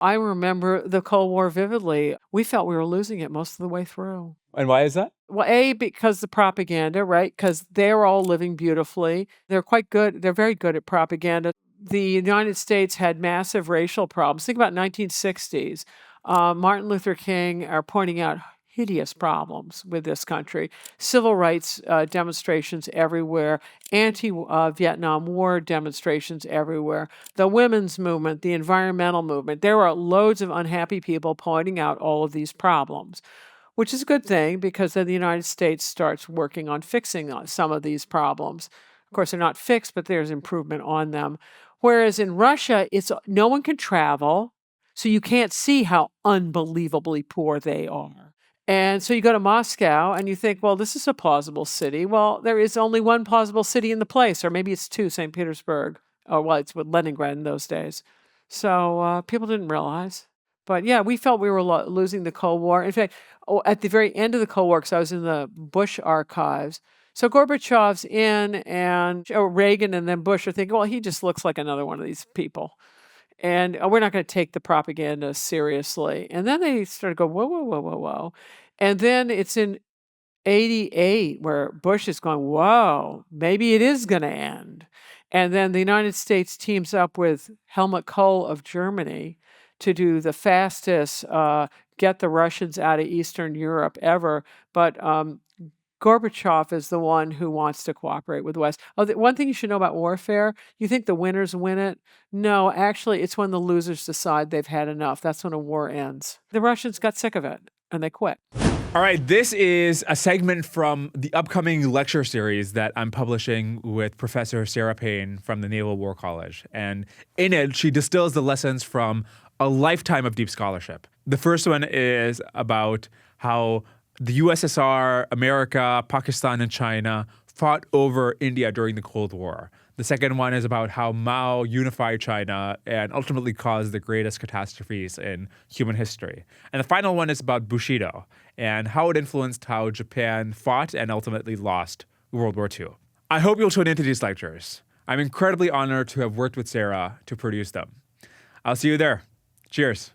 I remember the Cold War vividly. We felt we were losing it most of the way through. And why is that? Well, A, because the propaganda, right? Because they're all living beautifully. They're quite good. They're very good at propaganda. The United States had massive racial problems. Think about 1960s. Martin Luther King are pointing out hideous problems with this country. Civil rights demonstrations everywhere. Anti-Vietnam War demonstrations everywhere. The women's movement, the environmental movement. There are loads of unhappy people pointing out all of these problems, which is a good thing because then the United States starts working on fixing some of these problems. Of course, they're not fixed, but there's improvement on them. Whereas in Russia, it's no one can travel, so you can't see how unbelievably poor they are. And so you go to Moscow and you think, well, this is a plausible city. Well, there is only one plausible city in the place, or maybe it's two, St. Petersburg. Oh, well, it's with Leningrad in those days. So people didn't realize. But yeah, we felt we were losing the Cold War. In fact, at the very end of the Cold War, because I was in the Bush archives. So Gorbachev's in, and Reagan and then Bush are thinking, well, he just looks like another one of these people. And we're not going to take the propaganda seriously. And then they started to go, whoa, whoa, whoa, whoa, whoa. And then it's in 88 where Bush is going, whoa, maybe it is going to end. And then the United States teams up with Helmut Kohl of Germany to do the fastest get the Russians out of Eastern Europe ever. But Gorbachev is the one who wants to cooperate with the West. Oh, one thing you should know about warfare, you think the winners win it? No, actually, it's when the losers decide they've had enough. That's when a war ends. The Russians got sick of it, and they quit. All right, this is a segment from the upcoming lecture series that I'm publishing with Professor Sarah Paine from the Naval War College. And in it, she distills the lessons from a lifetime of deep scholarship. The first one is about how the USSR, America, Pakistan, and China fought over India during the Cold War. The second one is about how Mao unified China and ultimately caused the greatest catastrophes in human history. And the final one is about Bushido and how it influenced how Japan fought and ultimately lost World War II. I hope you'll tune into these lectures. I'm incredibly honored to have worked with Sarah to produce them. I'll see you there. Cheers.